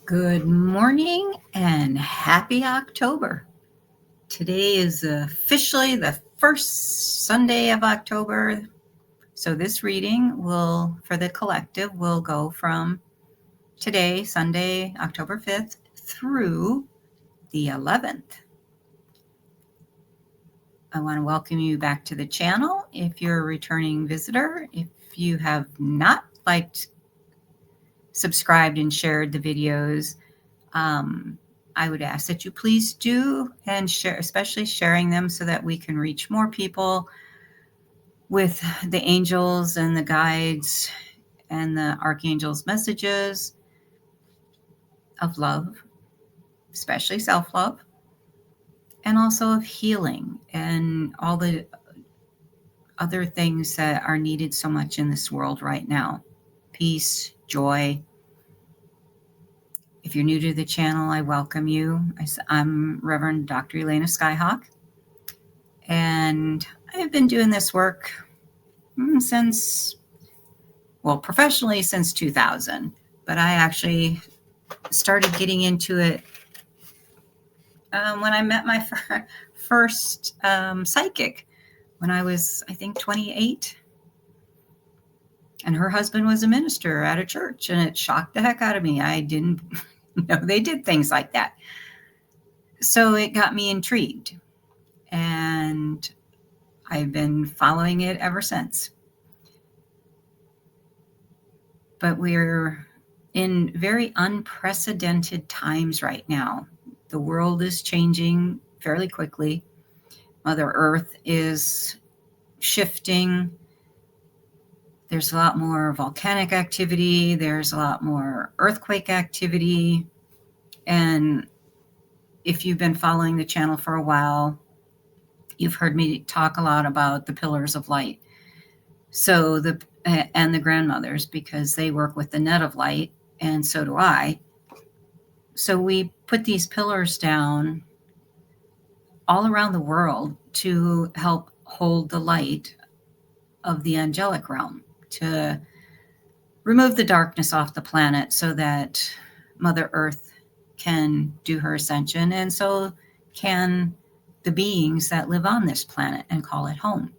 Good morning and happy October. Today is officially the first Sunday of October. So this reading for the collective, will go from today, Sunday, October 5th, through the 11th. I want to welcome you back to the channel. If you're a returning visitor, if you have not liked, subscribed, and shared the videos, I would ask that you please do, and share, especially sharing them so that we can reach more people with the angels and the guides and the archangels' messages of love, especially self-love, and also of healing and all the other things that are needed so much in this world right now. Peace, joy. If you're new to the channel, I welcome you. I'm Reverend Dr. Elena Skyhawk, and I've been doing this work professionally since 2000, but I actually started getting into it when I met my first psychic when I was, I think, 28. And her husband was a minister at a church, and it shocked the heck out of me. I didn't know they did things like that. So it got me intrigued, and I've been following it ever since. But we're in very unprecedented times right now. The world is changing fairly quickly. Mother Earth is shifting. There's a lot more volcanic activity. There's a lot more earthquake activity. And if you've been following the channel for a while, you've heard me talk a lot about the pillars of light. So and the grandmothers, because they work with the net of light, and so do I. So we put these pillars down all around the world to help hold the light of the angelic realm, to remove the darkness off the planet so that Mother Earth can do her ascension, and so can the beings that live on this planet and call it home.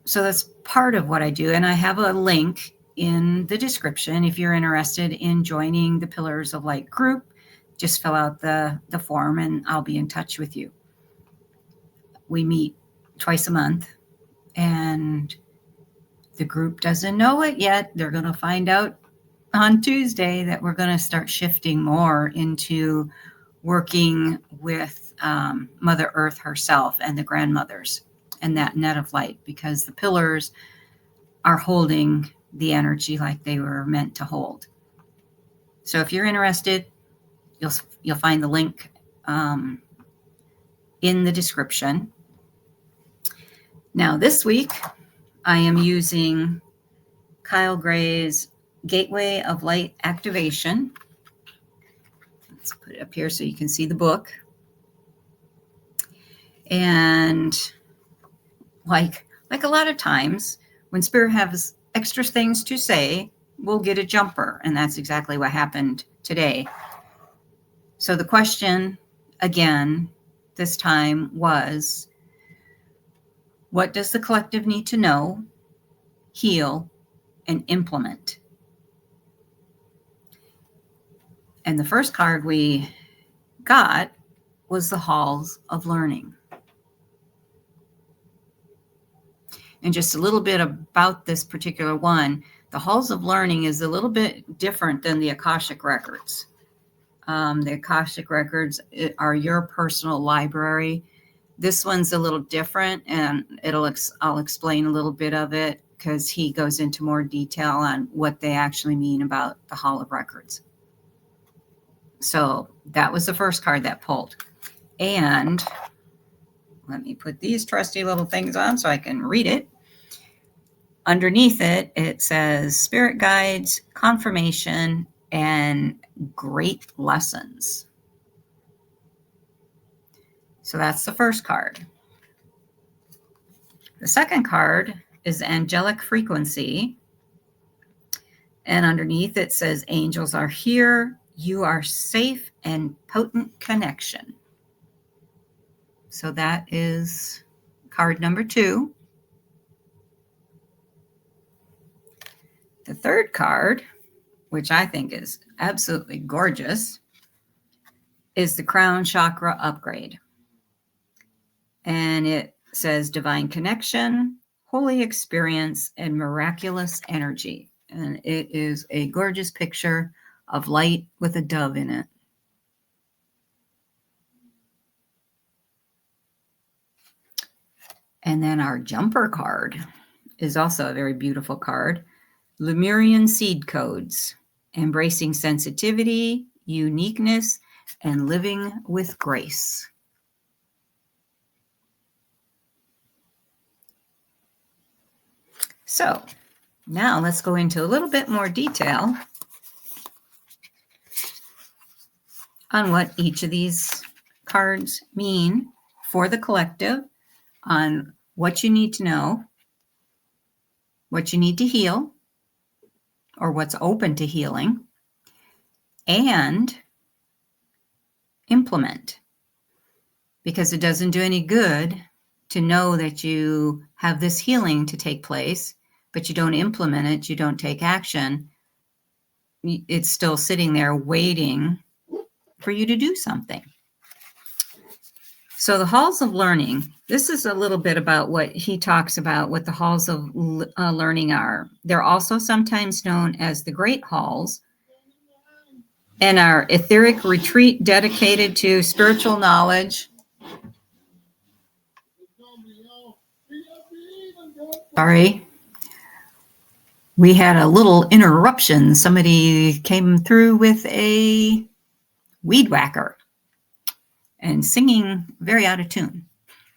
So that's part of what I do, and I have a link in the description if you're interested in joining the Pillars of Light group. Just fill out the form and I'll be in touch with you. We meet twice a month, and the group doesn't know it yet. They're going to find out on Tuesday that we're going to start shifting more into working with Mother Earth herself and the grandmothers and that net of light, because the pillars are holding the energy like they were meant to hold. So if you're interested, you'll find the link in the description. Now this week, I am using Kyle Gray's Gateway of Light Activation. Let's put it up here so you can see the book. And like a lot of times when Spirit has extra things to say, we'll get a jumper. And that's exactly what happened today. So the question again this time was, what does the collective need to know, heal, and implement? And the first card we got was the Halls of Learning. And just a little bit about this particular one, the Halls of Learning is a little bit different than the Akashic Records. The Akashic Records are your personal library. This one's a little different, and I'll explain a little bit of it because he goes into more detail on what they actually mean about the Hall of Records. So that was the first card that pulled. And let me put these trusty little things on so I can read it. Underneath it, it says Spirit Guides, Confirmation, and Great Lessons. So that's the first card. The second card is Angelic Frequency. And underneath it says, angels are here. You are safe and potent connection. So that is card number 2. The third card, which I think is absolutely gorgeous, is the crown chakra upgrade. And it says divine connection, holy experience, and miraculous energy. And it is a gorgeous picture of light with a dove in it. And then our jumper card is also a very beautiful card. Lemurian seed codes, embracing sensitivity, uniqueness, and living with grace. So now let's go into a little bit more detail on what each of these cards mean for the collective, on what you need to know, what you need to heal, or what's open to healing, and implement. Because it doesn't do any good to know that you have this healing to take place, but you don't implement it, you don't take action. It's still sitting there waiting for you to do something. So the halls of learning, this is a little bit about what he talks about, what the halls of learning are. They're also sometimes known as the Great Halls, and are etheric retreat dedicated to spiritual knowledge. Sorry. We had a little interruption. Somebody came through with a weed whacker and singing very out of tune.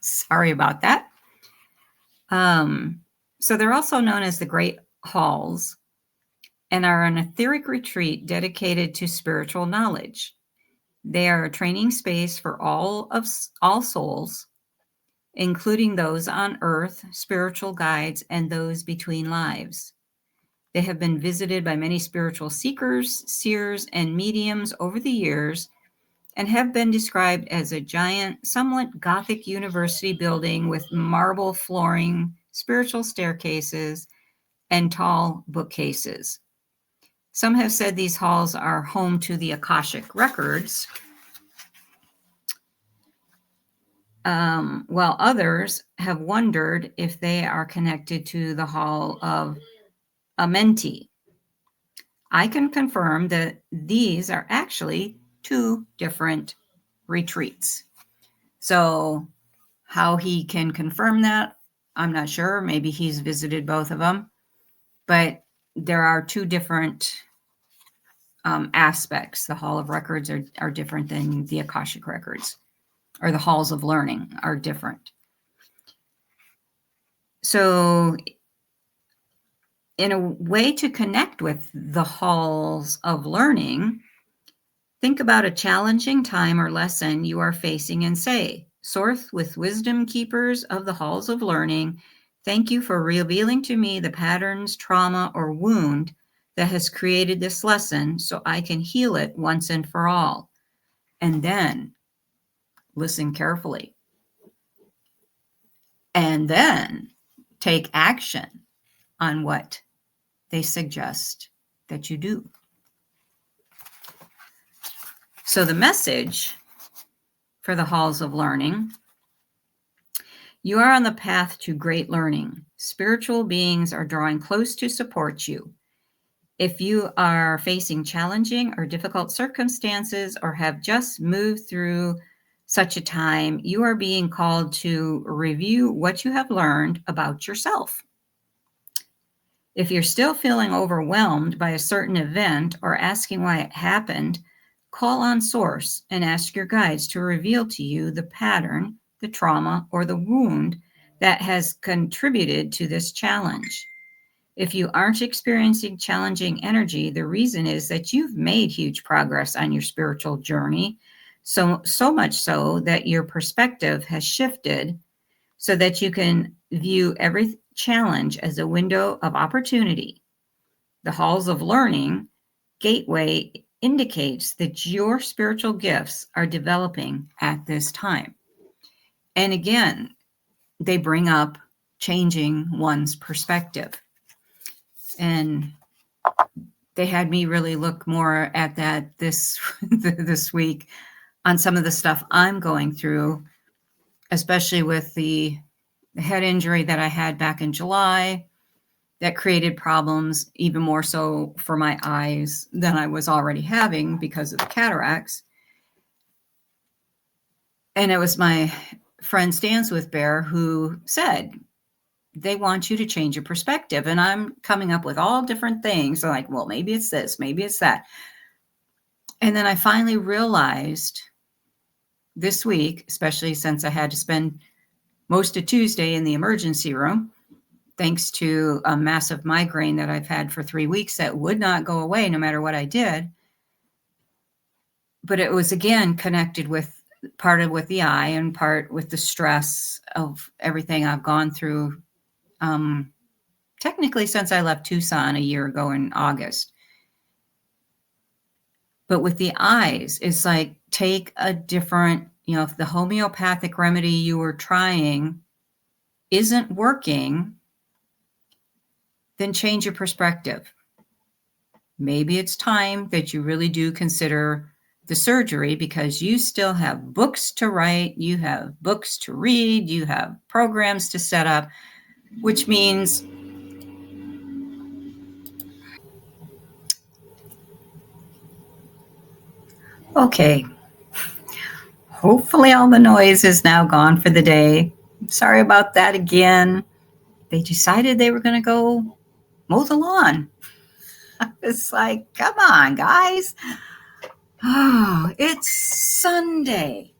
Sorry about that. So they're also known as the Great Halls and are an etheric retreat dedicated to spiritual knowledge. They are a training space for all souls, including those on earth, spiritual guides, and those between lives. They have been visited by many spiritual seekers, seers, and mediums over the years, and have been described as a giant, somewhat Gothic university building with marble flooring, spiritual staircases, and tall bookcases. Some have said these halls are home to the Akashic records, while others have wondered if they are connected to the Hall of Amenti. I can confirm that these are actually 2 different retreats. So how he can confirm that, I'm not sure. Maybe he's visited both of them. But there are 2 different aspects. The Hall of Records are different than the Akashic records, or the halls of learning are different. So in a way to connect with the halls of learning, think about a challenging time or lesson you are facing and say, "Source with wisdom keepers of the halls of learning, thank you for revealing to me the patterns, trauma, or wound that has created this lesson so I can heal it once and for all." And then listen carefully. And then take action on what they suggest that you do. So the message for the halls of learning: you are on the path to great learning. Spiritual beings are drawing close to support you. If you are facing challenging or difficult circumstances or have just moved through such a time, you are being called to review what you have learned about yourself. If you're still feeling overwhelmed by a certain event or asking why it happened, call on Source and ask your guides to reveal to you the pattern, the trauma, or the wound that has contributed to this challenge. If you aren't experiencing challenging energy, the reason is that you've made huge progress on your spiritual journey, so much so that your perspective has shifted so that you can view every challenge as a window of opportunity. The halls of learning gateway indicates that your spiritual gifts are developing at this time. And again, they bring up changing one's perspective. And they had me really look more at that this week on some of the stuff I'm going through, especially with the head injury that I had back in July that created problems even more so for my eyes than I was already having because of the cataracts. And it was my friend Stands with Bear who said, they want you to change your perspective. And I'm coming up with all different things. I'm like, well, maybe it's this, maybe it's that. And then I finally realized this week, especially since I had to spend most of Tuesday in the emergency room, thanks to a massive migraine that I've had for 3 weeks that would not go away no matter what I did. But it was, again, connected with part of with the eye and part with the stress of everything I've gone through, technically since I left Tucson a year ago in August. But with the eyes, it's like, take a different, if the homeopathic remedy you were trying isn't working, then change your perspective. Maybe it's time that you really do consider the surgery, because you still have books to write, you have books to read, you have programs to set up, which means okay, hopefully all the noise is now gone for the day. Sorry about that again. They decided they were going to go mow the lawn. It's like, come on, guys. Oh, it's Sunday.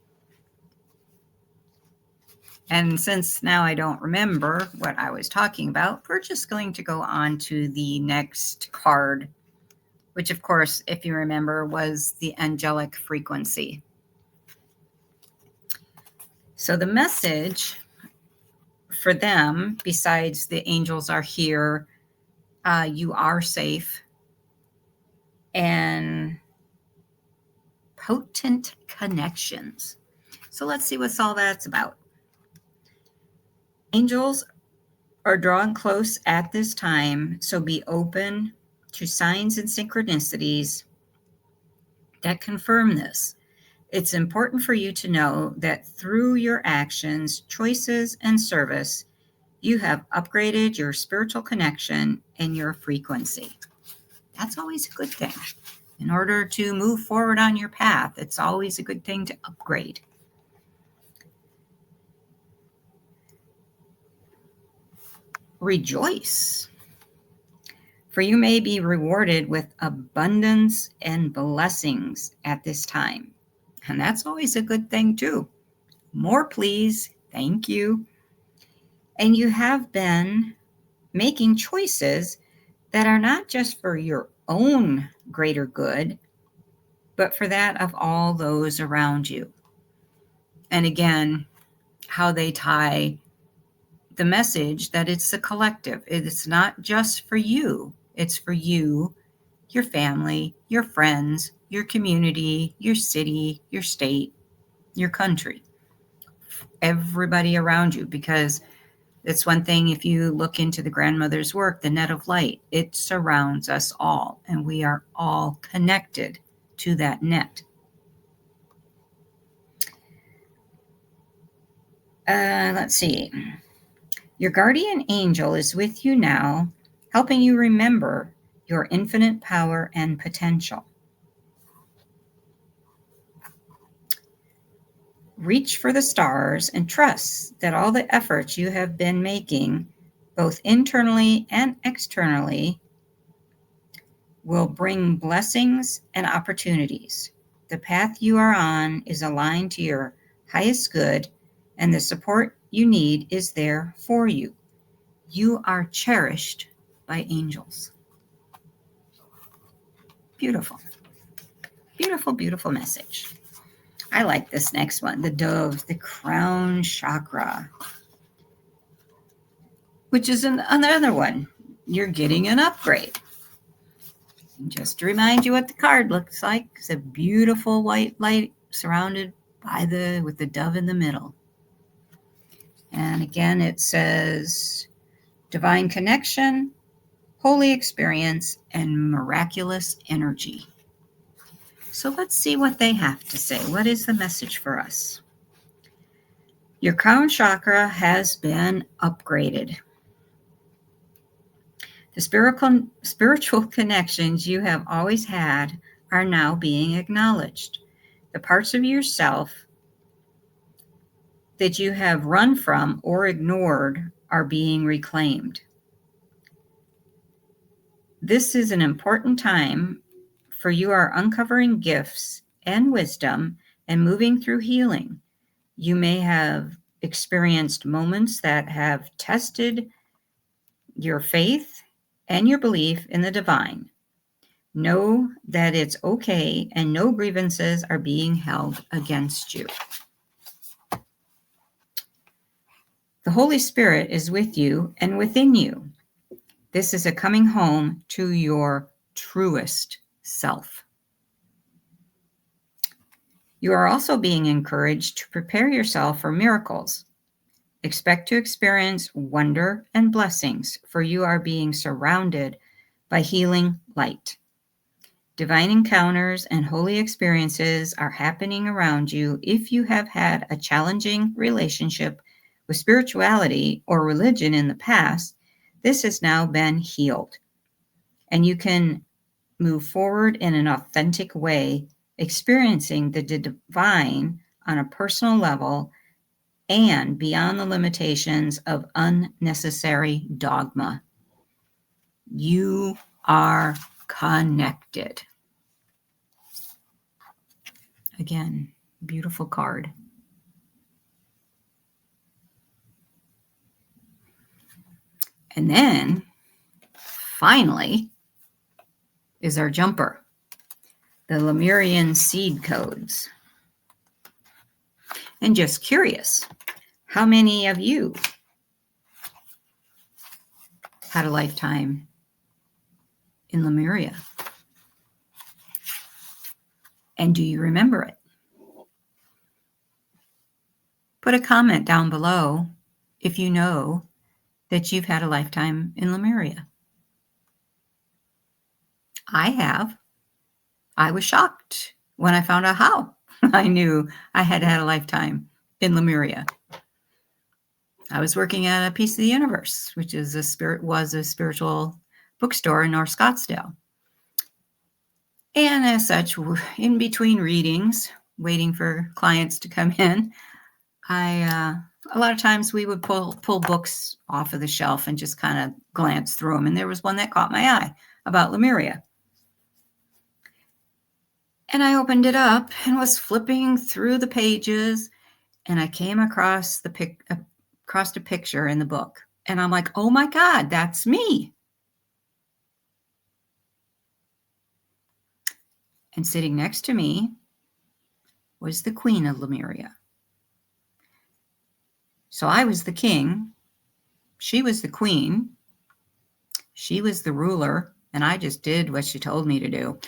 And since now I don't remember what I was talking about, we're just going to go on to the next card, which, of course, if you remember, was the angelic frequency. So the message for them, besides the angels are here, you are safe, and potent connections. So let's see what all that's about. Angels are drawn close at this time, so be open to signs and synchronicities that confirm this. It's important for you to know that through your actions, choices, and service, you have upgraded your spiritual connection and your frequency. That's always a good thing. In order to move forward on your path, it's always a good thing to upgrade. Rejoice, for you may be rewarded with abundance and blessings at this time. And that's always a good thing too. More, please. Thank you. And you have been making choices that are not just for your own greater good, but for that of all those around you. And again, how they tie the message that it's a collective. It's not just for you. It's for you, your family, your friends, your community, your city, your state, your country, everybody around you. Because it's one thing, if you look into the grandmother's work, the net of light, it surrounds us all, and we are all connected to that net. Let's see. Your guardian angel is with you now, helping you remember your infinite power and potential. Reach for the stars and trust that all the efforts you have been making, both internally and externally, will bring blessings and opportunities. The path you are on is aligned to your highest good, and the support you need is there for you. You are cherished by angels. Beautiful. Beautiful, beautiful message. I like this next one, the dove, the crown chakra, which is another one. You're getting an upgrade. And just to remind you what the card looks like, it's a beautiful white light surrounded with the dove in the middle. And again, it says divine connection, holy experience, and miraculous energy. So let's see what they have to say. What is the message for us? Your crown chakra has been upgraded. The spiritual connections you have always had are now being acknowledged. The parts of yourself that you have run from or ignored are being reclaimed. This is an important time, for you are uncovering gifts and wisdom and moving through healing. You may have experienced moments that have tested your faith and your belief in the divine. Know that it's okay and no grievances are being held against you. The Holy Spirit is with you and within you. This is a coming home to your truest self. You are also being encouraged to prepare yourself for miracles. Expect to experience wonder and blessings, for you are being surrounded by healing light. Divine encounters and holy experiences are happening around you. If you have had a challenging relationship with spirituality or religion in the past, this has now been healed, and you can move forward in an authentic way, experiencing the divine on a personal level and beyond the limitations of unnecessary dogma. You are connected. Again, beautiful card. And then, finally, is our jumper, the Lemurian seed codes. And just curious, how many of you had a lifetime in Lemuria? And do you remember it? Put a comment down below if you know that you've had a lifetime in Lemuria. I have. I was shocked when I found out how. I knew I had had a lifetime in Lemuria. I was working at a Piece of the Universe, which is a spiritual bookstore in North Scottsdale. And as such, in between readings, waiting for clients to come in, a lot of times we would pull books off of the shelf and just kind of glance through them. And there was one that caught my eye about Lemuria. And I opened it up and was flipping through the pages, and I came across a picture in the book. And I'm like, oh my God, that's me. And sitting next to me was the Queen of Lemuria. So I was the king, she was the queen, she was the ruler, and I just did what she told me to do.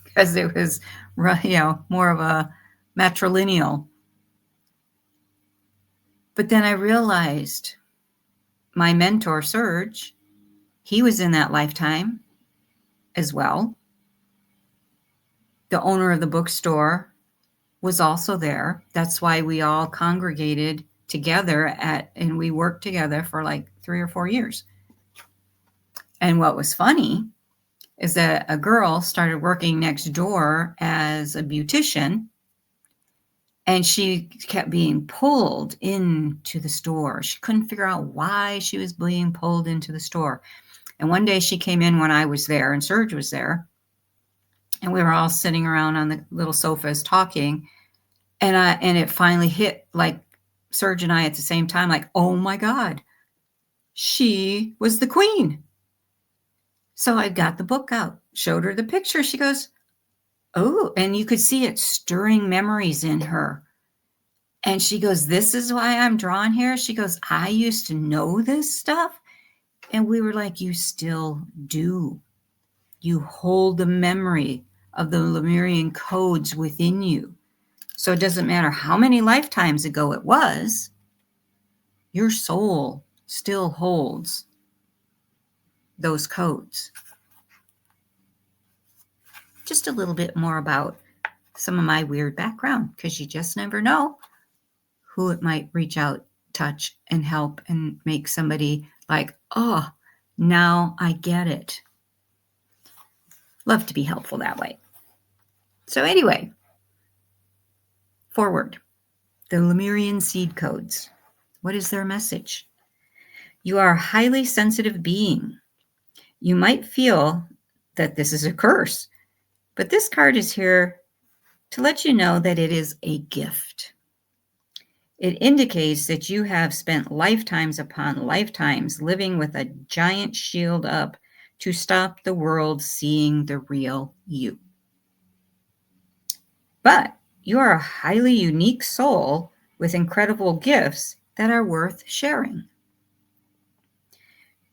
Because it was, more of a matrilineal. But then I realized my mentor, Serge, he was in that lifetime as well. The owner of the bookstore was also there. That's why we all congregated together and we worked together for like 3 or 4 years. And what was funny is that a girl started working next door as a beautician, and she kept being pulled into the store. She couldn't figure out why she was being pulled into the store. And one day she came in when I was there and Serge was there, and we were all sitting around on the little sofas talking. And it finally hit, like, Serge and I at the same time, like, oh my God, she was the queen. So I got the book out, showed her the picture. She goes, oh, and you could see it stirring memories in her. And she goes, this is why I'm drawn here. She goes, I used to know this stuff. And we were like, you still do. You hold the memory of the Lemurian codes within you. So it doesn't matter how many lifetimes ago it was, your soul still holds those codes. Just a little bit more about some of my weird background, because you just never know who it might reach out, touch, and help and make somebody like, oh, now I get it. Love to be helpful that way. So anyway, forward. The Lemurian seed codes. What is their message? You are a highly sensitive being. You might feel that this is a curse, but this card is here to let you know that it is a gift. It indicates that you have spent lifetimes upon lifetimes living with a giant shield up to stop the world seeing the real you. But you are a highly unique soul with incredible gifts that are worth sharing.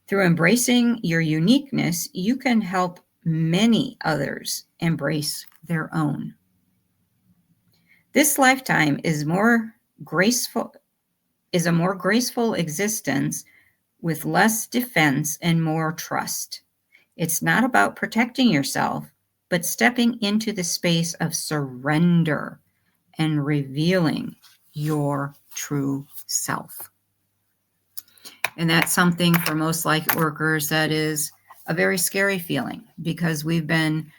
Through embracing your uniqueness, you can help many others embrace their own. This lifetime is a more graceful existence with less defense and more trust. It's not about protecting yourself, but stepping into the space of surrender and revealing your true self. And that's something for most light workers that is a very scary feeling, because we've been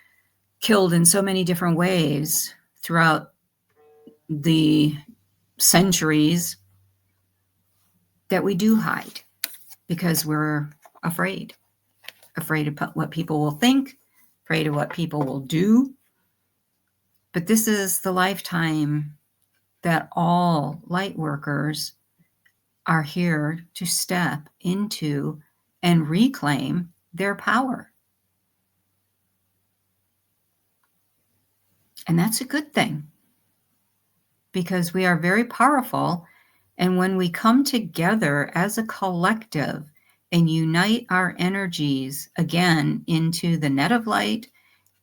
killed in so many different ways throughout the centuries that we do hide because we're afraid of what people will think, afraid of what people will do. But this is the lifetime that all light workers are here to step into and reclaim their power. And that's a good thing, because we are very powerful. And when we come together as a collective and unite our energies again into the net of light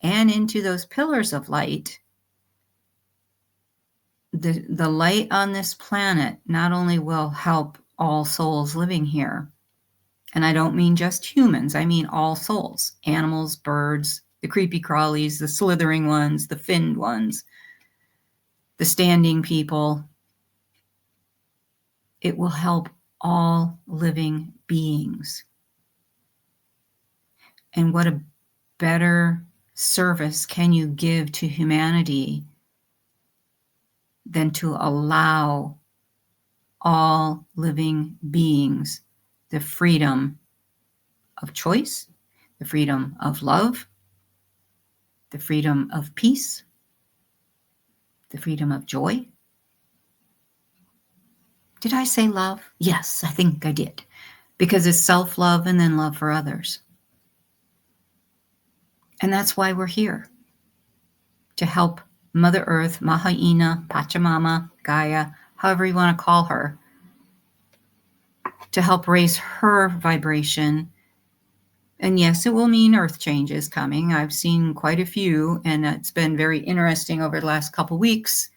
and into those pillars of light, the light on this planet not only will help all souls living here, and I don't mean just humans, I mean all souls, animals, birds, the creepy crawlies, the slithering ones, the finned ones, the standing people. It will help all living beings. And what a better service can you give to humanity than to allow all living beings the freedom of choice, the freedom of love, the freedom of peace, the freedom of joy. Did I say love? Yes, I think I did, because it's self-love and then love for others. And that's why we're here, to help Mother Earth, Maha'ina, Pachamama, Gaia, however you want to call her, to help raise her vibration. And yes, it will mean earth changes coming. I've seen quite a few, and it's been very interesting over the last couple weeks.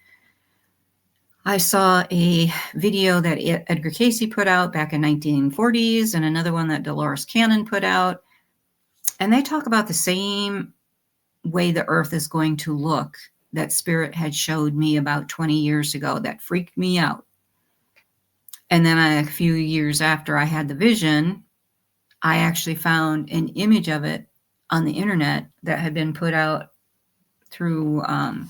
I saw a video that Edgar Cayce put out back in 1940s and another one that Dolores Cannon put out. And they talk about the same way the earth is going to look that Spirit had showed me about 20 years ago that freaked me out. And then a few years after I had the vision, I actually found an image of it on the internet that had been put out through, I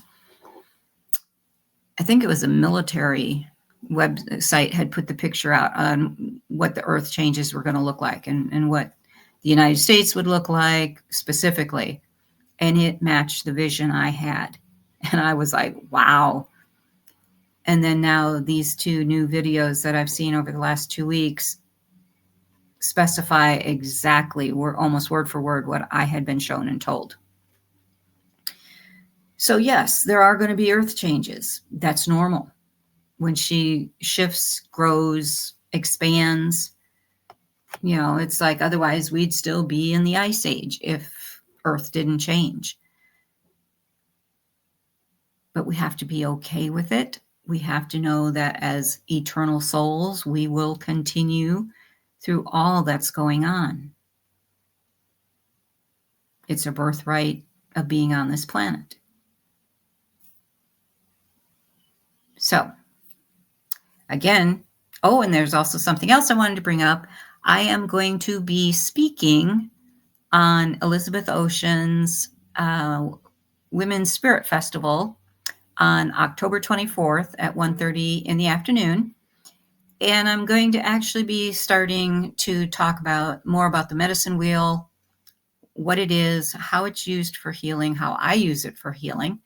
think it was a military website had put the picture out on what the earth changes were going to look like and what the United States would look like specifically. And it matched the vision I had. And I was like, wow. And then now these two new videos that I've seen over the last 2 weeks specify exactly, almost word for word, what I had been shown and told. So yes, there are going to be earth changes. That's normal. When she shifts, grows, expands, it's like, otherwise we'd still be in the ice age if Earth didn't change. But we have to be okay with it. We have to know that as eternal souls, we will continue through all that's going on. It's a birthright of being on this planet. So, again, oh, and there's also something else I wanted to bring up. I am going to be speaking on Elizabeth Ocean's Women's Spirit Festival on October 24th at 1:30 in the afternoon. And I'm going to actually be starting to talk more about the medicine wheel, what it is, how it's used for healing, how I use it for healing.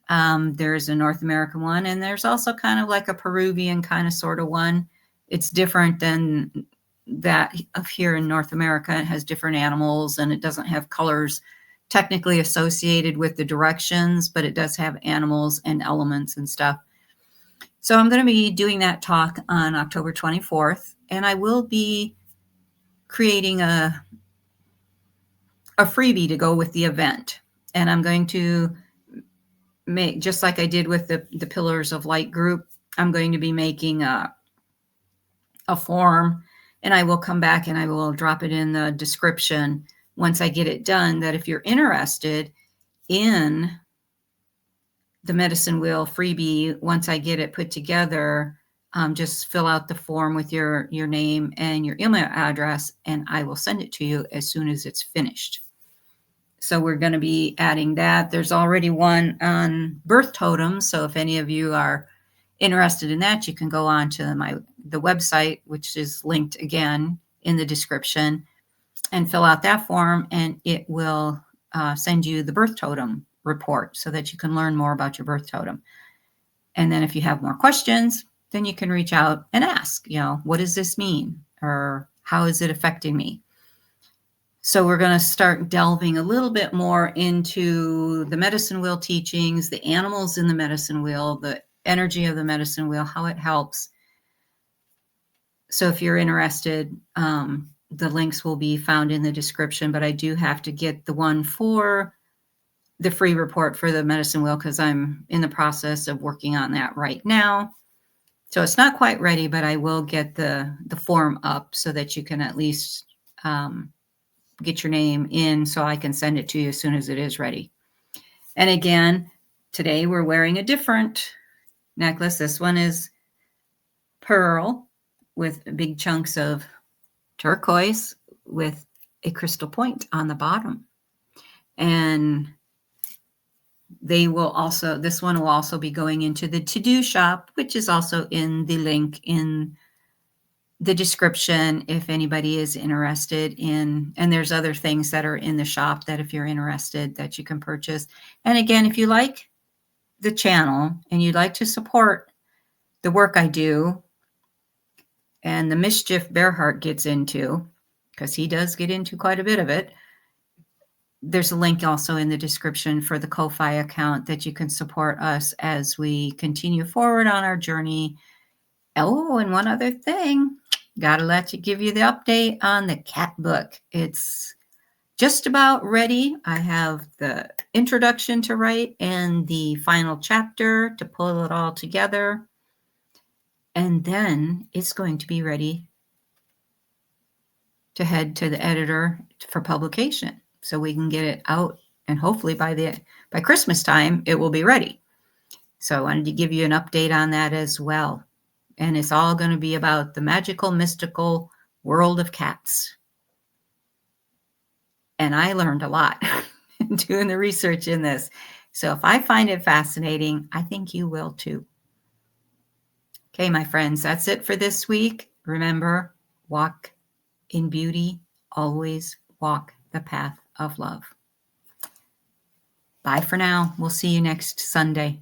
There's a North American one, and there's also kind of like a Peruvian kind of sort of one. It's different than that of here in North America. It has different animals, and it doesn't have colors technically associated with the directions, but it does have animals and elements and stuff. So I'm going to be doing that talk on October 24th, and I will be creating a freebie to go with the event. And I'm going to make, just like I did with the Pillars of Light group, I'm going to be making a form, and I will come back and I will drop it in the description once I get it done, that if you're interested in the medicine wheel freebie, once I get it put together, just fill out the form with your name and your email address, and I will send it to you as soon as it's finished. So we're going to be adding that. There's already one on birth totems, so if any of you are interested in that, you can go on to the website, which is linked again in the description, and fill out that form, and it will send you the birth totem report so that you can learn more about your birth totem. And then if you have more questions, then you can reach out and ask, what does this mean? Or how is it affecting me? So we're going to start delving a little bit more into the medicine wheel teachings, the animals in the medicine wheel, the energy of the medicine wheel, how it helps. So if you're interested, the links will be found in the description, but I do have to get the one for the free report for the medicine wheel because I'm in the process of working on that right now. So it's not quite ready, but I will get the form up so that you can at least get your name in so I can send it to you as soon as it is ready. And again, today we're wearing a different necklace. This one is pearl with big chunks of turquoise with a crystal point on the bottom. And this one will also be going into the Tedooo shop, which is also in the link in the description if anybody is interested in, and there's other things that are in the shop that if you're interested that you can purchase. And again, if you like the channel and you'd like to support the work I do and the mischief Bearheart gets into, because he does get into quite a bit of it, there's a link also in the description for the Ko-Fi account that you can support us as we continue forward on our journey. Oh, and one other thing, gotta give you the update on the cat book. It's just about ready. I have the introduction to write and the final chapter to pull it all together. And then it's going to be ready to head to the editor for publication so we can get it out, and hopefully by Christmas time it will be ready. So I wanted to give you an update on that as well. And it's all going to be about the magical, mystical world of cats. And I learned a lot doing the research in this. So if I find it fascinating, I think you will too. Okay, my friends, that's it for this week. Remember, walk in beauty, always walk the path of love. Bye for now. We'll see you next Sunday.